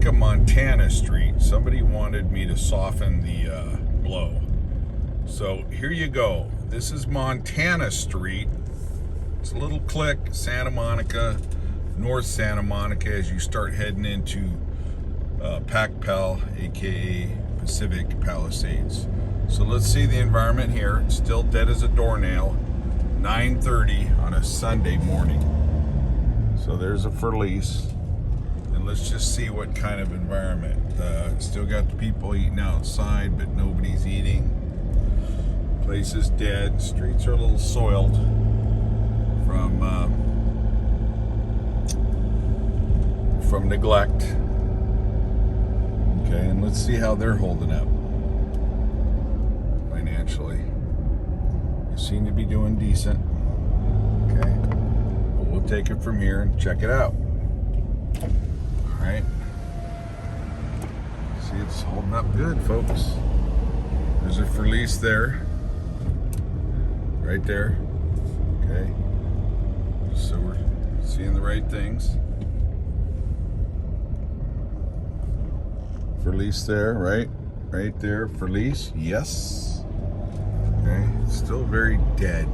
think of Montana Street. Somebody wanted me to soften the blow. So here you go. This is Montana Street. It's a little click, Santa Monica, North Santa Monica, as you start heading into Pal, aka Pacific Palisades. So let's see the environment here. It's still dead as a doornail. 9:30 on a Sunday morning. So there's a for lease. And let's just see what kind of environment. Still got the people eating outside, but nobody's eating. Place is dead. Streets are a little soiled from neglect. Okay, and let's see how they're holding up financially. They seem to be doing decent. Okay, but we'll take it from here and check it out. All right. See, it's holding up good, folks. There's a for lease there, right there. Okay, so we're seeing the right things. For lease there, right there, for lease, yes. Okay, it's still very dead.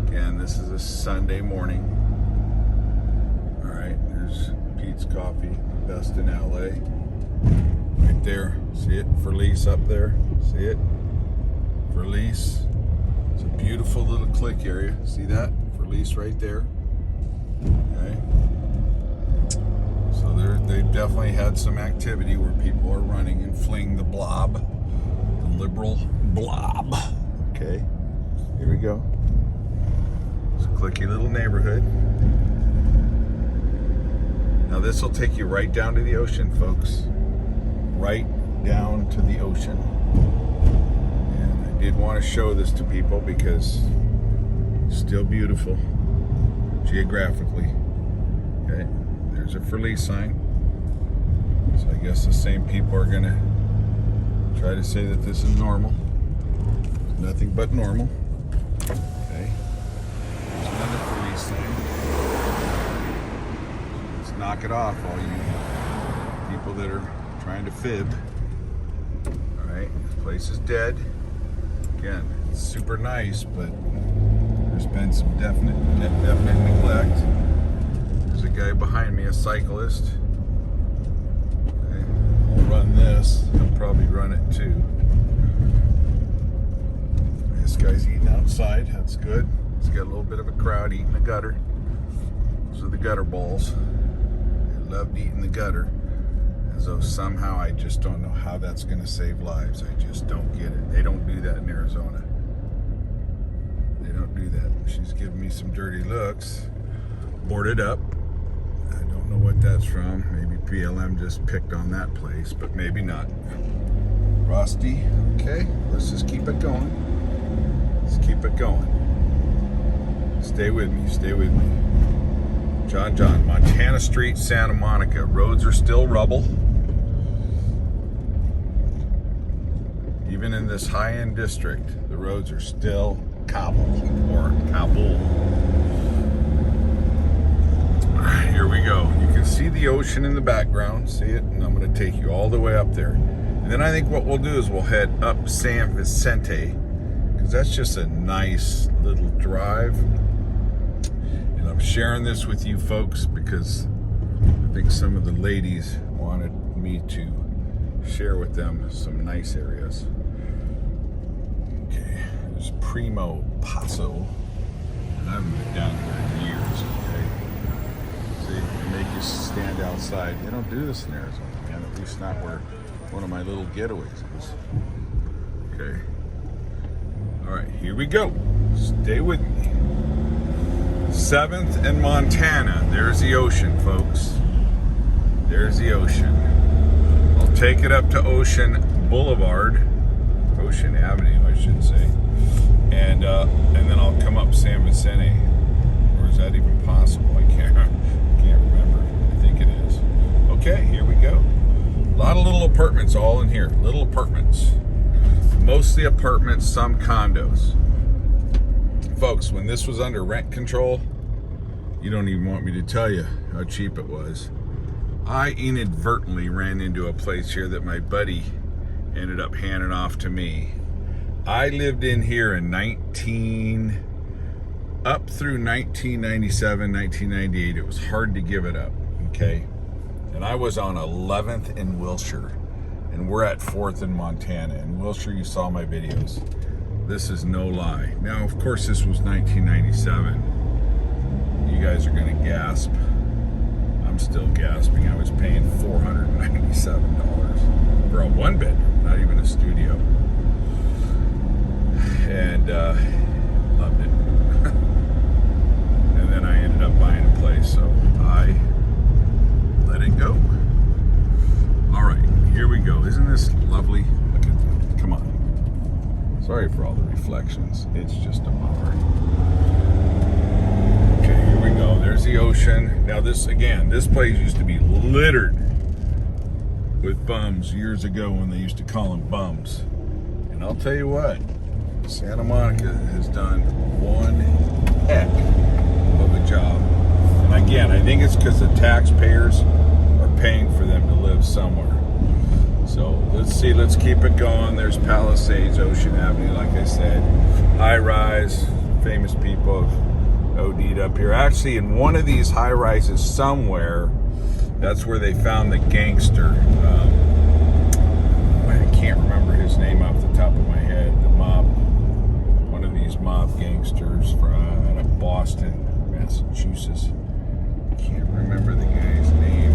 Again, this is a Sunday morning. All right, there's Pete's Coffee, best in LA. Right there, see it, for lease up there, see it, for lease. It's a beautiful little click area, see that, for lease right there. Okay. So they've definitely had some activity where people are running and fleeing the blob, the liberal blob. Okay, here we go. It's a clicky little neighborhood. Now this will take you right down to the ocean, folks. Right down to the ocean. And I did want to show this to people because it's still beautiful geographically. Okay. There's a for lease sign. So I guess the same people are gonna try to say that this is normal. It's nothing but normal. Okay. There's another for lease sign. Let's knock it off, all you people that are trying to fib. Alright, this place is dead. Again, it's super nice, but there's been some definite neglect. There's a guy behind me, a cyclist. Okay, I'll run this. He'll probably run it too. This guy's eating outside. That's good. He's got a little bit of a crowd eating the gutter. Those are the gutter balls. They loved eating the gutter. As though somehow, I just don't know how that's going to save lives. I just don't get it. They don't do that in Arizona. They don't do that. She's giving me some dirty looks. Boarded up. I don't know what that's from. Maybe PLM just picked on that place, but maybe not. Rusty. Okay, let's just keep it going. Let's keep it going. Stay with me. Stay with me. John, Montana Street, Santa Monica. Roads are still rubble. Even in this high-end district, the roads are still cobble or cobble. Here we go. You can see the ocean in the background. See it? And I'm going to take you all the way up there. And then I think what we'll do is we'll head up San Vicente, because that's just a nice little drive. And I'm sharing this with you folks because I think some of the ladies wanted me to share with them some nice areas. Okay, there's Primo Paso. And I haven't been down here in years, okay? See, they make you stand outside. They don't do this in Arizona, man. At least not where one of my little getaways is. Okay. All right, here we go. Stay with me. 7th and Montana. There's the ocean, folks. There's the ocean. I'll take it up to Ocean Boulevard. Ocean Avenue, I should say. And then I'll come up San Vicente. Or is that even possible? I can't remember. I think it is. Okay, here we go. A lot of little apartments all in here. Little apartments. Mostly apartments, some condos. Folks, when this was under rent control, you don't even want me to tell you how cheap it was. I inadvertently ran into a place here that my buddy ended up handing off to me. I lived in here in up through 1997, 1998. It was hard to give it up, okay? And I was on 11th in Wilshire, and we're at 4th in Montana. In Wilshire, you saw my videos. This is no lie. Now, of course, this was 1997. You guys are gonna gasp. I'm still gasping. I was paying $497 for a one bedroom, not even a studio. And loved it. And then I ended up buying a place, so I let it go. All right, here we go. Isn't this lovely? Look at that. Come on. Sorry for all the reflections. It's just a bummer. Okay, here we go. There's the ocean. Now this place used to be littered with bums years ago when they used to call them bums. And I'll tell you what, Santa Monica has done one heck of a job. And again, I think it's because the taxpayers are paying for them to live somewhere. So let's see, let's keep it going. There's Palisades, Ocean Avenue, like I said. High rise, famous people have OD'd up here. Actually, in one of these high rises somewhere, that's where they found the gangster. I can't remember his name off the top of my head. The mob, one of these mob gangsters out of Boston, Massachusetts. Can't remember the guy's name.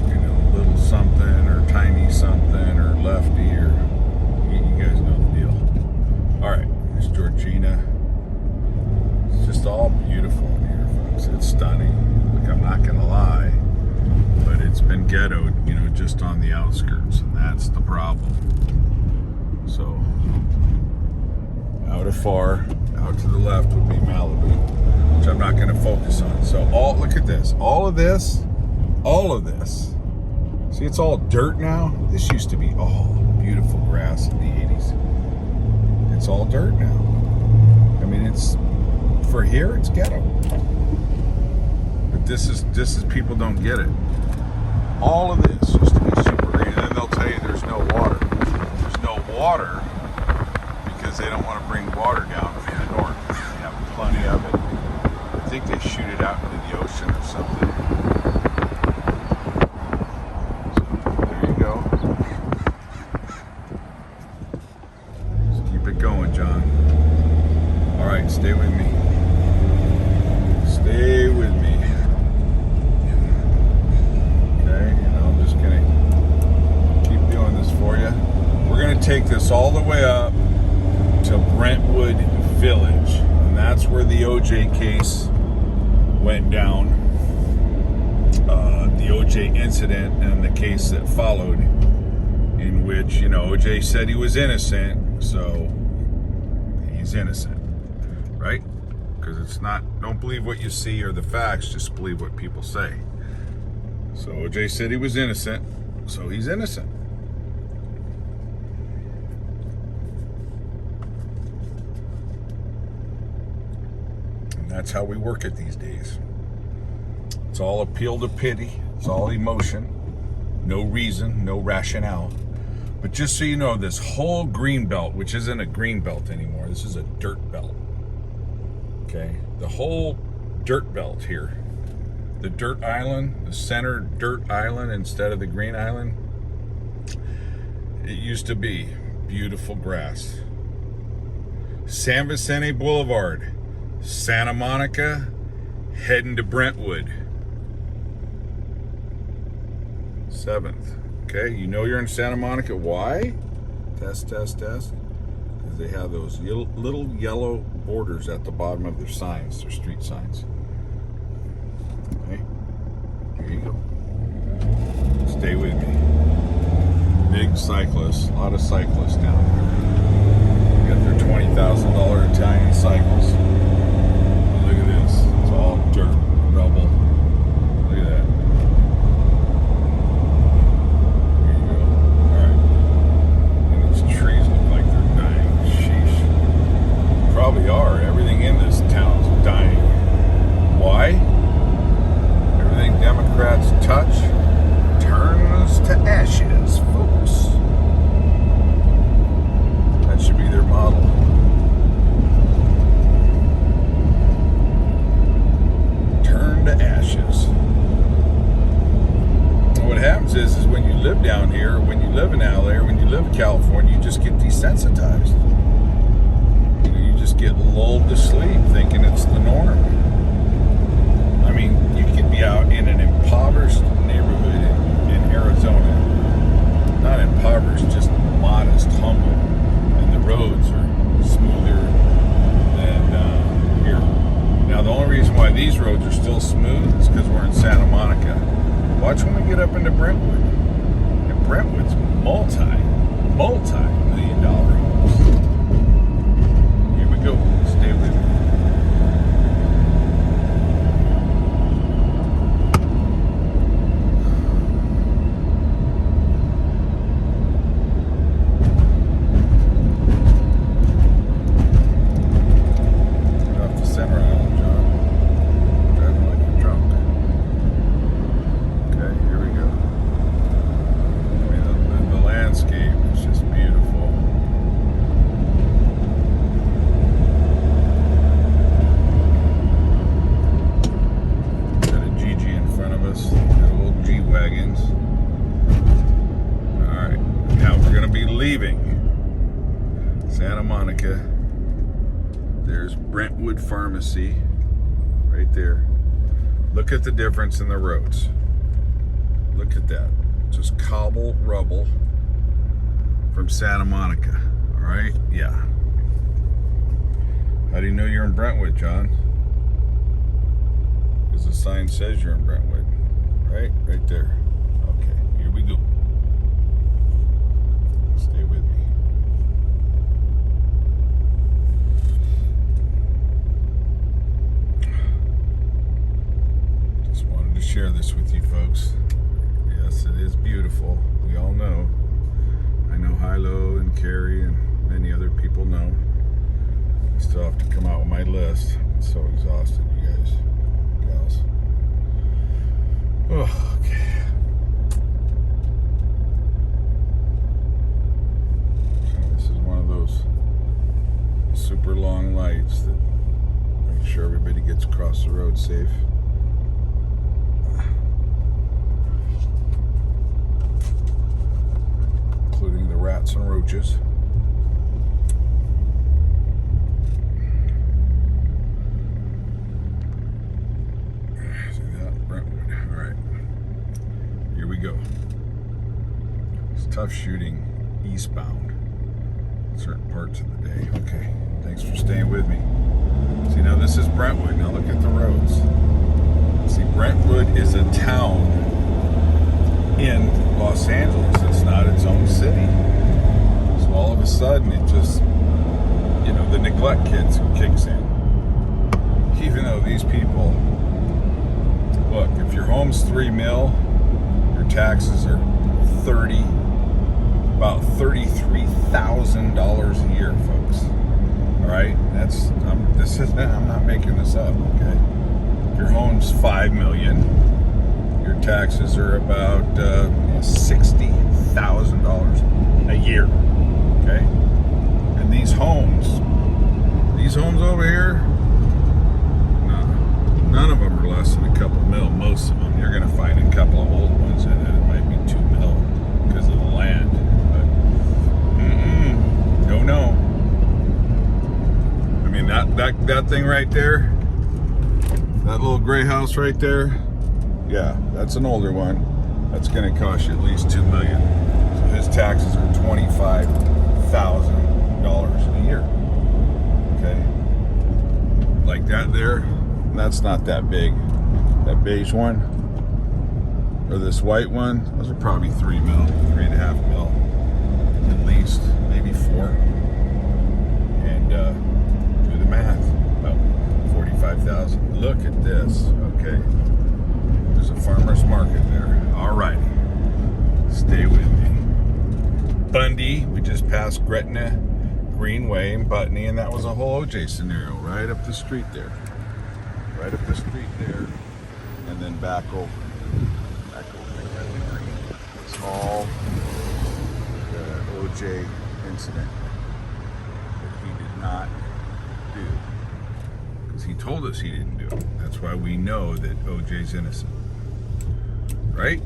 You know, Little something or Tiny something or Lefty, or you guys know the deal. All right, here's Georgina. It's just all beautiful in here, folks. It's stunning. Look, I'm not gonna lie, but it's been ghettoed, you know, just on the outskirts, and that's the problem. So, out to the left would be Malibu, which I'm not gonna focus on. So, look at this. All of this. See, it's all dirt now. This used to be all beautiful grass in the 80s. It's all dirt now. I mean, for here, it's ghetto. But this is people don't get it. All of this used to be super green, and then they'll tell you there's no water. There's no water because they don't want to bring water down from the north. They have plenty of it. I think they shoot it out into the ocean or something. So, there you go. Just keep it going, John. All right, stay with me. Stay with me. Okay, and I'm just gonna keep doing this for you. We're gonna take this all the way up to Brentwood Village, and that's where the OJ case went down. The OJ incident and the case that followed, in which, you know, OJ said he was innocent, so he's innocent, right? Because it's not, don't believe what you see or the facts, just believe what people say. So OJ said he was innocent, so he's innocent. And that's how we work it these days. It's all appeal to pity, it's all emotion, no reason, no rationale. But just so you know, this whole green belt, which isn't a green belt anymore, this is a dirt belt. Okay, the whole dirt belt here, the dirt island, the center dirt island instead of the green island, it used to be beautiful grass. San Vicente Boulevard, Santa Monica, heading to Brentwood. 7th. Okay, you know you're in Santa Monica. Why? Test. Because they have those little yellow borders at the bottom of their signs, their street signs. Okay, here you go. Stay with me. Big cyclists, a lot of cyclists down here. They got their $20,000 Italian cycles. Look at this. It's all dirt, rubble. Look at that. Probably are. Everything in this town is dying. Why? Democrats touch turns to ashes, folks. That should be their model. Turn to ashes. And what happens is when you live down here, when you live in LA, or when you live in California, you just get desensitized. You just get lulled to sleep thinking it's the norm. I mean, you could be out in an impoverished neighborhood in Arizona. Not impoverished, just modest, humble. And the roads are smoother than here. Now, the only reason why these roads are still smooth is because we're in Santa Monica. Watch when we get up into Brentwood. And Brentwood's multi-million-dollar homes. Here we go. Stay with me. Santa Monica. There's Brentwood Pharmacy right there. Look at the difference in the roads. Look at that. Just cobble rubble from Santa Monica. All right? Yeah. How do you know you're in Brentwood, John? Because the sign says you're in Brentwood. Right? Right there. Okay, here we go. Stay with me. Just wanted to share this with you folks. Yes, it is beautiful. We all know. I know Hilo and Carrie and many other people know. I still have to come out with my list. I'm so exhausted, you guys. Gals. Oh, okay. This is one of those super long lights that make sure everybody gets across the road safe. Including the rats and roaches. See that? Brentwood. Alright. Here we go. It's tough shooting eastbound in certain parts of the day. Okay. Thanks for staying with me. See, now this is Brentwood. Now look at the roads. See, Brentwood is a town in Los Angeles. It's not its own city. So all of a sudden it just, you know, the neglect kicks in. Even though these people, look, if your home's $3 million, your taxes are about $33,000 a year, folks. All right, I'm not making this up. Okay, if your home's $5 million, your taxes are about $60,000 a year. Okay, and these homes over here, none of them are less than a couple mil. Most of them, you're going to find a couple of old ones, and it might be $2 million because of the land. But no. I mean that thing right there, that little gray house right there. Yeah, that's an older one. That's going to cost you at least $2 million. So his taxes are $25,000 a year. Okay, like that there. That's not that big. That beige one, or this white one, those are probably $3 million, $3.5 million, at least, maybe $4 million. And do the math, about $45,000. Look at this. Okay, there's a farmer's market there. Alrighty, stay with me. Bundy, we just passed Gretna Greenway and Butney, and that was a whole OJ scenario right up the street there. Right up the street there, and then back over. Back opening that degree. It's all the OJ incident that he did not do. Because he told us he didn't do it. That's why we know that OJ's innocent. Right?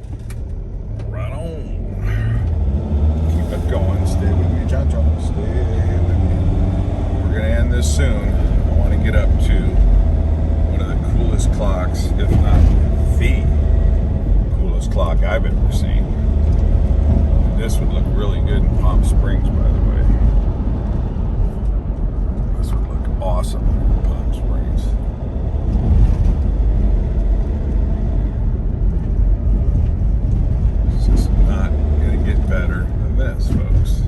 Right on. Keep it going. Stay with me, John. Stay with me. We're going to end this soon. I want to get up to one of the coolest clocks, if not the coolest clock I've ever seen. This would look really good in Palm Springs, by the way. This would look awesome in Palm Springs. It's just not going to get better than this, folks.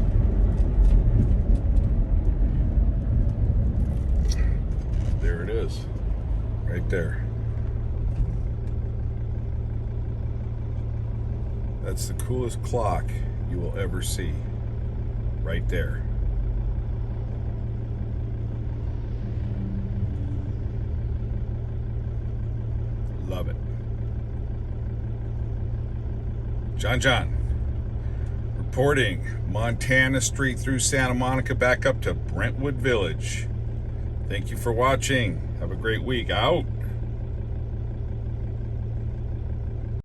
There it is, right there. That's the coolest clock you will ever see, right there. Love it. John, reporting Montana Street through Santa Monica back up to Brentwood Village. Thank you for watching. Have a great week. Out.